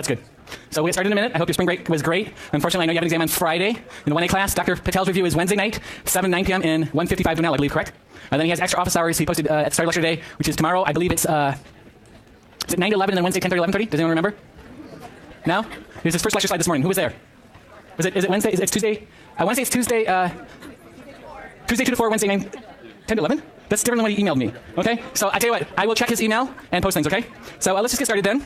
That's good. So we'll get started in a minute. I hope your spring break was great. Unfortunately, I know you have an exam on Friday in the 1A class. Dr. Patel's review is Wednesday night, 7 9 p.m. in 155 Donnell, I believe, correct? And then he has extra office hours he posted at the start of lecture today, which is tomorrow. I believe it's is it 9 to 11 and then Wednesday 10 to 11:30? Does anyone remember? No? Here's his first lecture slide this morning. Who was there? Is it Wednesday? It's Tuesday? Wednesday is Tuesday. Tuesday 2 to 4, Wednesday 10 to 11? That's different than what he emailed me. Okay? So I tell you what, I will check his email and post things, okay? So let's just get started then.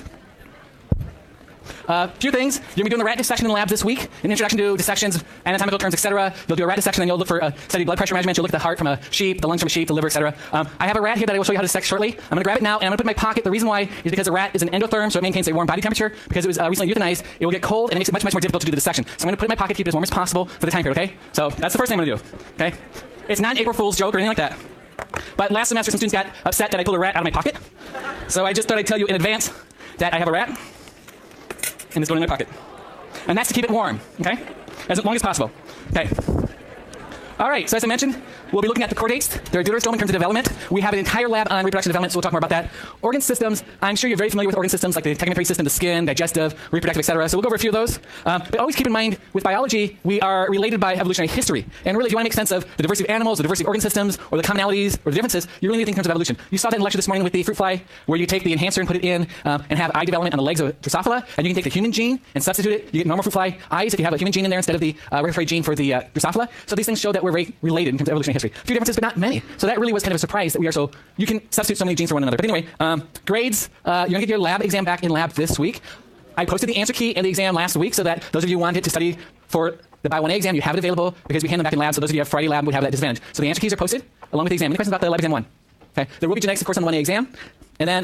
A few things. You're going to be doing the rat dissection in the lab this week, an introduction to dissections, anatomical terms, etc. You'll do a rat dissection, and you'll look for steady blood pressure measurement. You'll look at the heart from a sheep, the lungs from a sheep, the liver, etc. I have a rat here that I will show you how to dissect shortly. I'm going to grab it now, and I'm going to put it in my pocket. The reason why is because a rat is an endotherm, so it maintains a warm body temperature. Because it was recently euthanized, it will get cold, and it makes it much, much more difficult to do the dissection. So I'm going to put it in my pocket, keep it as warm as possible for the time period, okay? So that's the first thing I'm going to do, okay? It's not an April Fool's joke or anything like that. But last semester, some students got upset that I pulled a rat out of my pocket. So I just thought I'd tell you in advance that I have a rat, and it's going in my pocket. And that's to keep it warm, okay? As long as possible. Okay. All right, so as I mentioned, we'll be looking at the chordates, their deuterostome in terms of development. We have an entire lab on reproduction development, so we'll talk more about that. Organ systems, I'm sure you're very familiar with organ systems like the tegumentary system, the skin, digestive, reproductive, etc. So we'll go over a few of those. But always keep in mind, with biology, we are related by evolutionary history. And really, if you want to make sense of the diversity of animals, the diversity of organ systems, or the commonalities, or the differences, you really need to think in terms of evolution. You saw that in lecture this morning with the fruit fly, where you take the enhancer and put it in and have eye development on the legs of Drosophila, and you can take the human gene and substitute it. You get normal fruit fly eyes if you have a human gene in there instead of the regulatory gene for the Drosophila. So these things show that we're very related in terms of evolutionary history. A few differences, but not many. So that really was kind of a surprise that we are so, you can substitute so many genes for one another. But anyway, grades, you're going to get your lab exam back in lab this week. I posted the answer key in the exam last week so that those of you who wanted to study for the Bio 1A exam, you have it available because we hand them back in lab, so those of you who have Friday lab would have that disadvantage. So the answer keys are posted along with the exam. Any questions about the lab exam 1? Okay. There will be genetics, of course, on the 1A exam. And then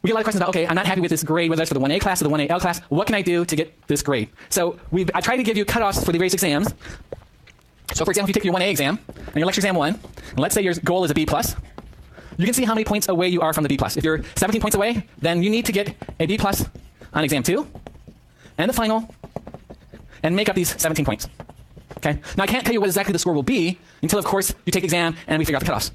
we get a lot of questions about, okay, I'm not happy with this grade, whether that's for the 1A class or the 1AL class. What can I do to get this grade? So I try to give you cutoffs for the various exams. So for example, if you take your 1A exam and your lecture exam 1, and let's say your goal is a B+, you can see how many points away you are from the B+. If you're 17 points away, then you need to get a B+ on exam 2 and the final and make up these 17 points. Okay? Now I can't tell you what exactly the score will be until, of course, you take the exam and we figure out the cutoffs.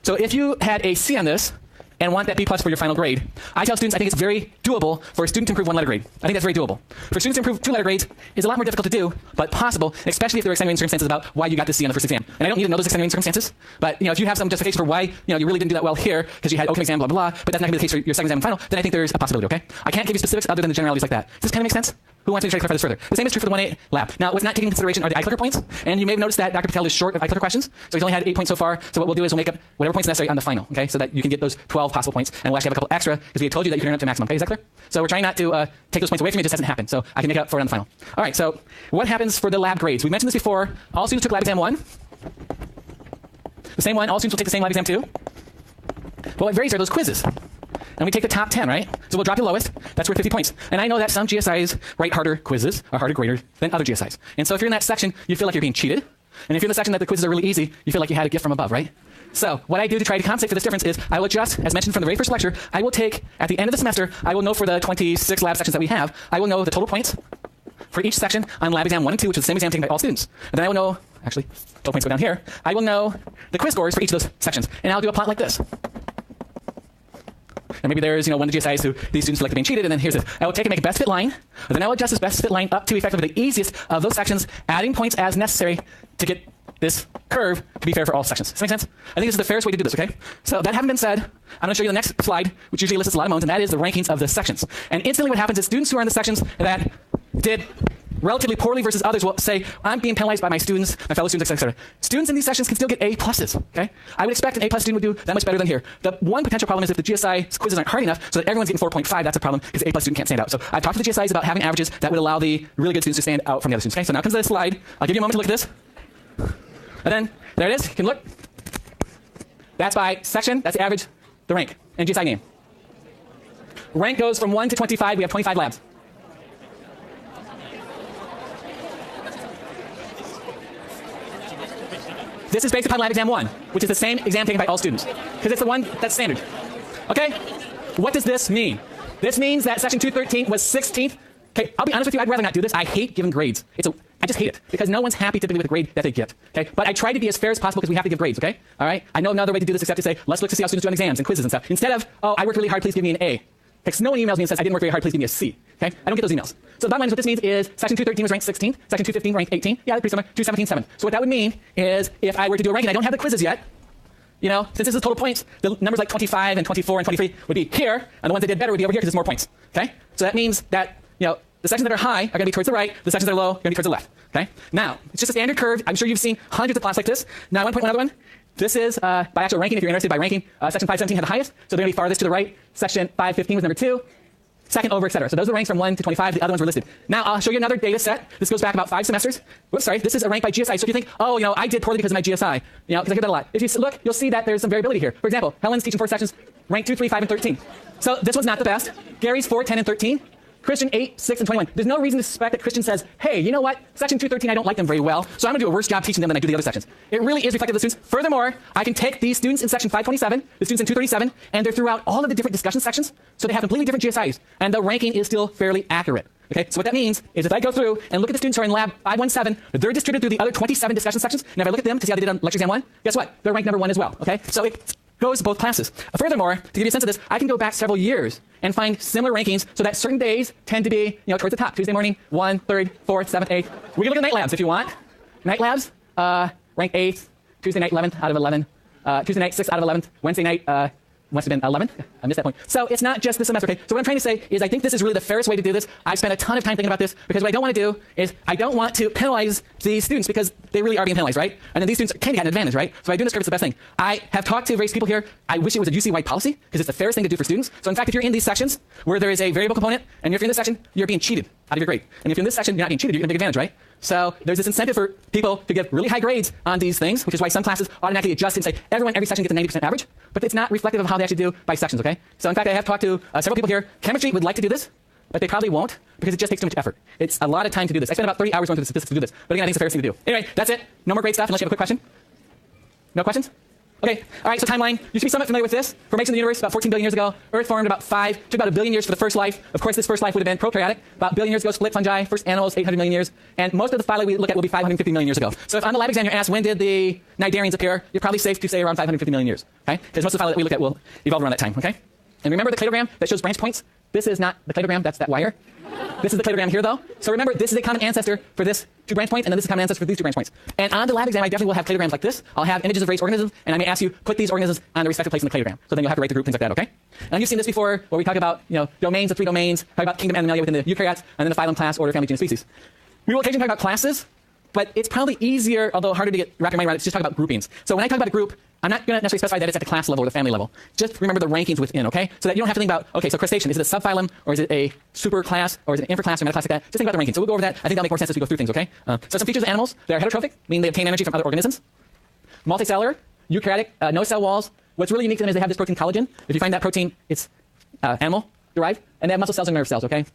So if you had a C on this and want that B+ for your final grade, I tell students I think it's very doable for a student to improve 1 letter grade. I think that's very doable. For students to improve 2 letter grades is a lot more difficult to do, but possible, especially if there are extenuating circumstances about why you got the C on the first exam. And I don't need to know those extenuating circumstances, but if you have some justification for why you really didn't do that well here because you had open exam, blah, blah, blah, but that's not going to be the case for your second exam and final, then I think there's a possibility, okay? I can't give you specifics other than the generalities like that. Does this kind of make sense? Who wants me to try to clarify this further? The same is true for the 1A lab. Now, what's not taken into consideration are the eye clicker points, and you may have noticed that Dr. Patel is short of eye clicker questions, so he's only had 8 points so far, so what we'll do is we'll make up whatever points necessary on the final, okay, so that you can get those 12 possible points, and we'll actually have a couple extra, because we had told you that you can earn up to maximum, okay, is that clear? So we're trying not to take those points away from you, it just hasn't happened, so I can make it up for it on the final. All right, so what happens for the lab grades? We mentioned this before. All students took lab exam 1. The same one, all students will take the same lab exam 2. But what varies are those quizzes. And we take the top 10, right? So we'll drop the lowest. That's worth 50 points. And I know that some GSIs write harder quizzes, are harder graded than other GSIs. And so if you're in that section, you feel like you're being cheated. And if you're in the section that the quizzes are really easy, you feel like you had a gift from above, right? So what I do to try to compensate for this difference is I will just, as mentioned from the very first lecture, I will take, at the end of the semester, I will know for the 26 lab sections that we have, I will know the total points for each section on lab exam 1 and 2, which is the same exam taken by all students. And then I will know, actually, total points go down here, I will know the quiz scores for each of those sections. And I'll do a plot like this. And maybe there's, one of the GSIs who these students feel like they're being cheated, and then here's this. I will take and make a best fit line, and then I will adjust this best fit line up to effectively the easiest of those sections, adding points as necessary to get this curve to be fair for all sections. Does that make sense? I think this is the fairest way to do this, okay? So that having been said, I'm going to show you the next slide, which usually lists a lot of modes, and that is the rankings of the sections. And instantly what happens is students who are in the sections that did relatively poorly versus others will say, I'm being penalized by my students, my fellow students, etc. Students in these sections can still get A pluses, okay? I would expect an A+ student would do that much better than here. The one potential problem is if the GSI quizzes aren't hard enough so that everyone's getting 4.5, that's a problem because the A+ student can't stand out. So I've talked to the GSIs about having averages that would allow the really good students to stand out from the other students, okay? So now comes this slide. I'll give you a moment to look at this. And then, there it is. You can look. That's by section. That's the average, the rank, and GSI name. Rank goes from 1 to 25. We have 25 labs. This is based upon lab exam 1, which is the same exam taken by all students, because it's the one that's standard. Okay? What does this mean? This means that section 213 was 16th. Okay, I'll be honest with you, I'd rather not do this. I hate giving grades. I just hate it, because no one's happy typically with a grade that they get. Okay? But I try to be as fair as possible because we have to give grades, okay? All right? I know another way to do this except to say, let's look to see how students do on exams and quizzes and stuff. Instead of, oh, I worked really hard, please give me an A. Okay, so no one emails me and says, I didn't work very hard, please give me a C. Okay? I don't get those emails. So the bottom line is what this means is section 213 was ranked 16th, section 215 ranked 18th. Yeah, pretty similar. 217, 7. So what that would mean is if I were to do a ranking, I don't have the quizzes yet. You know, since this is total points, the numbers like 25 and 24 and 23 would be here, and the ones that did better would be over here because it's more points. Okay? So that means that, you know, the sections that are high are going to be towards the right, the sections that are low are going to be towards the left. Okay? Now, it's just a standard curve. I'm sure you've seen hundreds of plots like this. Now I want to point one other one. This is by actual ranking, if you're interested by ranking. Section 517 had the highest, so they're going to be farthest to the right. Section 515 was number 2. Second over, etc. So those are ranks from 1 to 25. The other ones were listed. Now I'll show you another data set. This goes back about 5 semesters. Whoops, sorry. This is a rank by GSI. So if you think, oh, you know, I did poorly because of my GSI, you know, because I hear that a lot. If you look, you'll see that there's some variability here. For example, Helen's teaching 4 sections, rank 2, 3, 5, and 13. So this one's not the best. Gary's 4, 10, and 13. Christian 8, 6, and 21. There's no reason to suspect that Christian says, hey, you know what? Section 213, I don't like them very well, so I'm going to do a worse job teaching them than I do the other sections. It really is reflective of the students. Furthermore, I can take these students in section 527, the students in 237, and they're throughout all of the different discussion sections, so they have completely different GSIs, and the ranking is still fairly accurate. Okay, so what that means is if I go through and look at the students who are in lab 517, they're distributed through the other 27 discussion sections, and if I look at them to see how they did on lecture exam 1, guess what? They're ranked number 1 as well. Okay, so it goes both classes. Furthermore, to give you a sense of this, I can go back several years and find similar rankings so that certain days tend to be, you know, towards the top. Tuesday morning, 1, 3rd, 4th, 7th, 8th. We can look at night labs if you want. Night labs, ranked 8th, Tuesday night 11th out of 11, Tuesday night 6th out of 11th, Wednesday night must have been 11th. I missed that point. So it's not just this semester, okay? So what I'm trying to say is I think this is really the fairest way to do this. I've spent a ton of time thinking about this because what I don't want to do is I don't want to penalize these students because they really are being penalized, right? And then these students can get an advantage, right? So by doing this curve, it's the best thing. I have talked to various people here. I wish it was a UC-wide policy because it's the fairest thing to do for students. So in fact, if you're in these sections where there is a variable component and if you're in this section, you're being cheated out of your grade. And if you're in this section, you're not being cheated, you're going to take advantage, right? So there's this incentive for people to get really high grades on these things, which is why some classes automatically adjust and say every section gets a 90% average, but it's not reflective of how they actually do by sections, okay? So in fact, I have talked to several people here. Chemistry would like to do this, but they probably won't because it just takes too much effort. It's a lot of time to do this. I spent about 30 hours going through the statistics to do this, but again, I think it's the fairest thing to do. Anyway, that's it. No more grade stuff unless you have a quick question. No questions? Okay, all right, so timeline. You should be somewhat familiar with this. Formation of the universe about 14 billion years ago. Earth formed about 5, took about 1 billion years for the first life. Of course, this first life would have been prokaryotic. About 1 billion years ago, split fungi, first animals, 800 million years. And most of the phyla we look at will be 550 million years ago. So if on the lab exam you're asked when did the cnidarians appear, you're probably safe to say around 550 million years, okay? Because most of the phyla that we look at will evolve around that time, okay? And remember the cladogram that shows branch points? This is not the cladogram, that's that wire. This is the cladogram here, though. So remember, this is a common ancestor for this 2 branch points, and then this is a common ancestor for these 2 branch points. And on the lab exam, I definitely will have cladograms like this. I'll have images of race organisms, and I may ask you, put these organisms on the respective place in the cladogram. So then you'll have to write the group, things like that, okay? And you've seen this before, where we talk about, you know, domains, the 3 domains, talk about kingdom Animalia within the eukaryotes, and then the phylum, class, order, family, genus, species. We will occasionally talk about classes, but it's probably easier, although harder to wrap your mind around it, to just talk about groupings. So when I talk about a group, I'm not going to necessarily specify that it's at the class level or the family level. Just remember the rankings within, okay? So that you don't have to think about, okay, so crustacean, is it a subphylum, or is it a superclass, or is it an infraclass, or metaclass like that? Just think about the rankings. So we'll go over that. I think that'll make more sense as we go through things, okay? So some features of animals, they're heterotrophic, meaning they obtain energy from other organisms. Multicellular, eukaryotic, no cell walls. What's really unique to them is they have this protein collagen. If you find that protein, it's animal derived, and they have muscle cells and nerve cells, okay?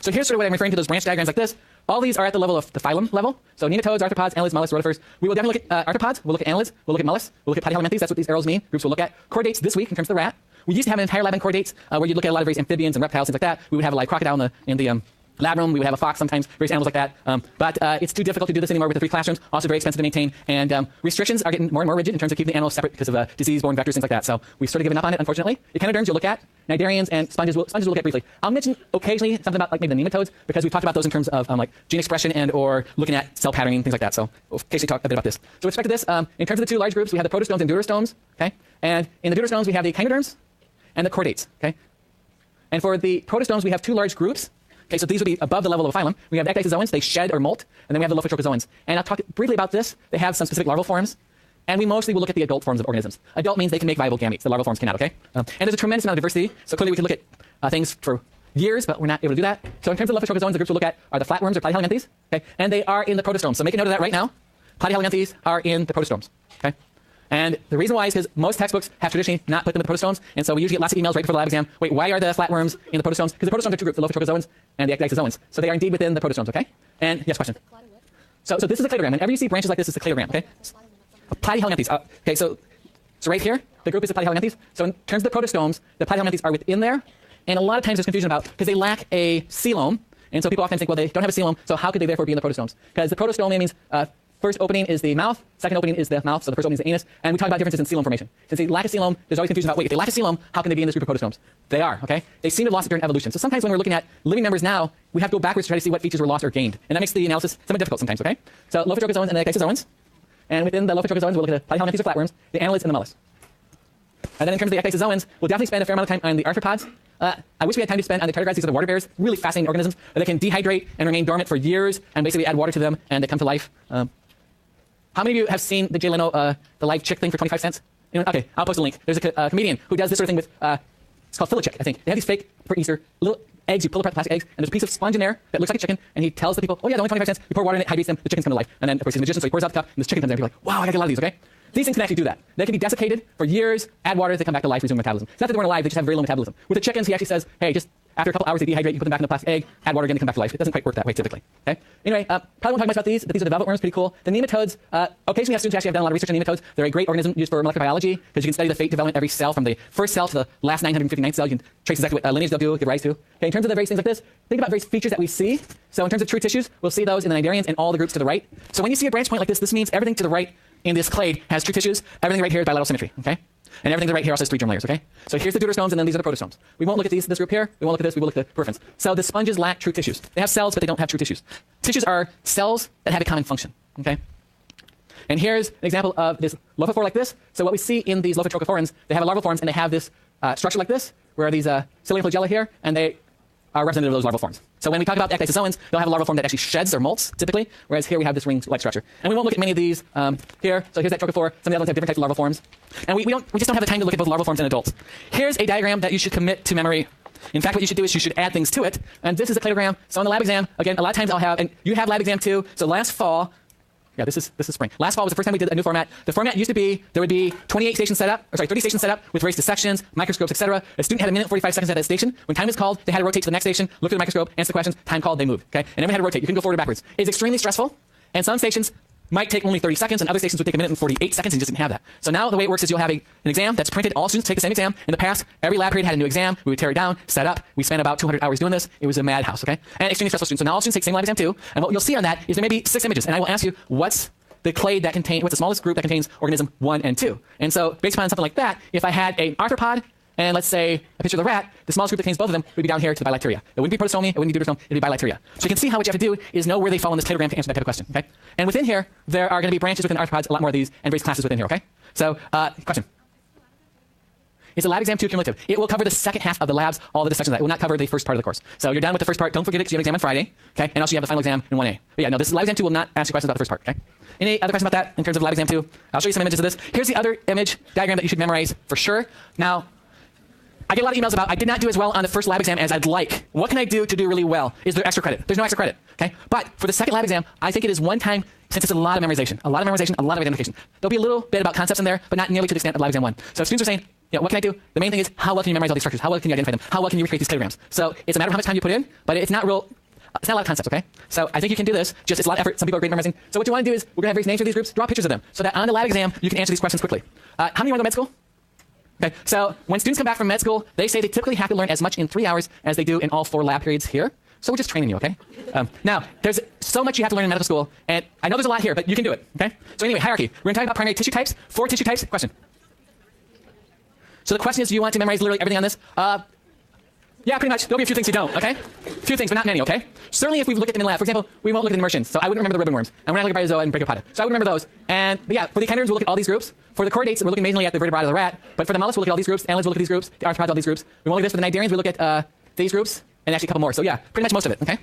So here's sort of what I'm referring to, those branch diagrams like this. All these are at the level of the phylum level. So nematodes, arthropods, annelids, mollusks, rotifers. We will definitely look at arthropods. We'll look at annelids. We'll look at mollusks. We'll look at platyhelminthes. That's what these arrows mean. Groups we'll look at. Chordates this week in terms of the rat. We used to have an entire lab in chordates where you look at a lot of various amphibians and reptiles, things like that. We would have a live crocodile in the lab room. We would have a fox sometimes, various animals like that. But it's too difficult to do this anymore with the 3 classrooms. Also very expensive to maintain. And restrictions are getting more and more rigid in terms of keeping the animals separate because of disease-borne vectors, things like that. So we've sort of given up on it, unfortunately. Echinoderms you'll look at. Cnidarians and sponges we'll look at briefly. I'll mention occasionally something about like maybe the nematodes because we've talked about those in terms of like gene expression and or looking at cell patterning, things like that. So we'll occasionally talk a bit about this. So with respect to this, in terms of the 2 large groups, we have the protostomes and deuterostomes, okay? And in the deuterostomes, we have the echinoderms and the chordates, okay? And for the protostomes, we have 2 large groups. Okay, so these would be above the level of a phylum. We have the ecdysozoans, they shed or molt, and then we have the lophotrochozoans. And I'll talk briefly about this. They have some specific larval forms. And we mostly will look at the adult forms of organisms. Adult means they can make viable gametes. The larval forms cannot, okay? And there's a tremendous amount of diversity. So clearly we can look at things for years, but we're not able to do that. So in terms of lophotrochozoans, the groups we'll look at are the flatworms or platyhelminthes, okay? And they are in the protostomes. So make a note of that right now. Platyhelminthes are in the protostomes, okay? And the reason why is because most textbooks have traditionally not put them in the protostomes, and so we usually get lots of emails right before the lab exam. Wait, why are the flatworms in the protostomes? Because the protostomes are 2 groups, the lophotrochozoans and the ecdysozoans. So they are indeed within the protostomes, okay? And yes, question? So this is a cladogram. Whenever you see branches like this, it's a cladogram, okay? Platyhelminthes. Okay, so right here, the group is the platyhelminthes. So in terms of the protostomes, the platyhelminthes are within there, and a lot of times there's confusion about because they lack a coelom, and so people often think, well, they don't have a coelom, so how could they therefore be in the protostomes? Because the protostome means First opening is the mouth. Second opening is the mouth. So the first opening is the anus. And we talk about differences in coelom formation. Since they lack a coelom, there's always confusion about, wait, if they lack a coelom, how can they be in this group of protostomes? They are, okay? They seem to have lost it during evolution. So sometimes when we're looking at living members now, we have to go backwards to try to see what features were lost or gained. And that makes the analysis somewhat difficult sometimes, okay? So Lophotrochozoans and the Ecdysozoans. And within the Lophotrochozoans, we'll look at the platyhelminthes or flatworms, the annelids, and the mollusks. And then in terms of the Ecdysozoans, we'll definitely spend a fair amount of time on the arthropods. I wish we had time to spend on the tardigrades. These are the water bears, really fascinating organisms that can dehydrate and remain dormant for years and basically add water to them and they come to life. How many of you have seen the Jay Leno, the live chick thing for 25 cents? Anyone? Okay, I'll post a link. There's a comedian who does this sort of thing with, it's called Fill-A-Chick, I think. They have these fake, for Easter, little eggs. You pull apart the plastic eggs, and there's a piece of sponge in there that looks like a chicken, and he tells the people, oh yeah, they're only 25 cents. You pour water in it, hydrates them, the chickens come to life. And then, of course, he's a magician, so he pours out the cup, and this chicken comes in, and people are like, wow, I gotta get a lot of these, okay? These things can actually do that. They can be desiccated for years, add water, they come back to life, resume metabolism. It's not that they weren't alive, they just have very low metabolism. With the chickens, he actually says, hey, just after a couple hours they dehydrate, you put them back in the plastic egg, add water again, they come back to life. It doesn't quite work that way typically. Okay? Anyway, probably won't talk much about these, but these are the velvet worms, pretty cool. The nematodes, occasionally we have students who actually have done a lot of research on nematodes. They're a great organism used for molecular biology because you can study the fate development of every cell from the first cell to the last 959th cell. You can trace exactly what lineage they'll do, give rise to. Okay, in terms of the various things like this, think about various features that we see. So in terms of true tissues, we'll see those in the cnidarians and all the groups to the right. So when you see a branch point like this means everything to the right in this clade has true tissues. Everything right here is bilateral symmetry, okay? And everything to the right here also has 3 germ layers, okay? So here's the deuterostomes, and then these are the protostomes. We won't look at this group here. We won't look at this. We will look at the perforins. So the sponges lack true tissues. They have cells, but they don't have true tissues. Tissues are cells that have a common function, okay? And here's an example of this lophophore like this. So what we see in these Lophotrochophorans, they have a larval forms, and they have this structure like this, where these cilium flagella here, and they are representative of those larval forms. So when we talk about the Ecdysozoans, they'll have a larval form that actually sheds or molts, typically, whereas here we have this ring-like structure. And we won't look at many of these here. So here's that trochophore. Some of the other ones have different types of larval forms. And we just don't have the time to look at both larval forms and adults. Here's a diagram that you should commit to memory. In fact, what you should do is you should add things to it. And this is a cladogram. So in the lab exam, again, a lot of times I'll have, and you have lab exam too. So last fall, yeah, this is spring. Last fall was the first time we did a new format. The format used to be, there would be 28 stations set up, or sorry, 30 stations set up with various dissections, microscopes, etc. A student had a minute and 45 seconds at that station. When time is called, they had to rotate to the next station, look at the microscope, answer the questions, time called, they moved, okay? And everyone had to rotate. You can go forward or backwards. It's extremely stressful, and some stations might take only 30 seconds, and other stations would take a minute and 48 seconds, and you just didn't have that. So now the way it works is you'll have an exam that's printed. All students take the same exam. In the past, every lab period had a new exam. We would tear it down, set up. We spent about 200 hours doing this. It was a madhouse, okay? And extremely stressful students. So now all students take the same lab exam too, and what you'll see on that is there may be 6 images, and I will ask you, what's the clade that contains, what's the smallest group that contains organism 1 and 2? And so based upon something like that, if I had an arthropod and let's say a picture of the rat, the smallest group that contains both of them would be down here to the bilacteria. It wouldn't be protostome, it wouldn't be deuterostome, it would be bilacteria. So you can see how what you have to do is know where they fall in this cladogram to answer that type of question, okay? And within here, there are going to be branches within arthropods, a lot more of these, and various classes within here, okay? So, question. Is the lab exam too cumulative? It will cover the second half of the labs, all the discussions. It will not cover the first part of the course. So you're done with the first part. Don't forget it because you have an exam on Friday, okay? And also you have the final exam in 1A. But yeah, no, this lab exam 2 will not ask you questions about the first part, okay? Any other questions about that in terms of lab exam 2? I'll show you some images of this. Here's the other image diagram that you should memorize for sure. Now, I get a lot of emails about, I did not do as well on the first lab exam as I'd like. What can I do to do really well? Is there extra credit? There's no extra credit, okay? But for the second lab exam, I think it is one time, since it's a lot of memorization, a lot of identification. There'll be a little bit about concepts in there, but not nearly to the extent of lab exam 1. So if students are saying, you know, what can I do? The main thing is, how well can you memorize all these structures? How well can you identify them? How well can you recreate these cladograms? So it's a matter of how much time you put in, but it's not a lot of concepts, okay? So I think you can do this, just it's a lot of effort. Some people are great memorizing. So what you want to do is, we're going to have various names for these groups, draw pictures of them, so that on the lab exam, you can answer these questions quickly. How many want to go to med school? Okay, so when students come back from med school, they say they typically have to learn as much in 3 hours as they do in all 4 lab periods here. So we're just training you, okay? Now, there's so much you have to learn in medical school, and I know there's a lot here, but you can do it, okay? So anyway, hierarchy. We're going to talk about primary tissue types, 4 tissue types. Question. So the question is, do you want to memorize literally everything on this? Yeah, pretty much. There'll be a few things you don't, okay? A few things, but not many, okay? Certainly if we look at them in the lab, for example, we won't look at the Mertians, so I wouldn't remember the ribbon worms. And we're not looking at Bryozoa and Brachiopoda. So I would remember those. And but yeah, for the echinoderms, we'll look at all these groups. For the chordates, we're looking mainly at the vertebrata of the rat. But for the mollusks, we'll look at all these groups. Annelids, we'll look at these groups. The arthropods, all these groups. We won't look at this for the cnidarians, we look at these groups, and actually a couple more. So yeah, pretty much most of it, okay?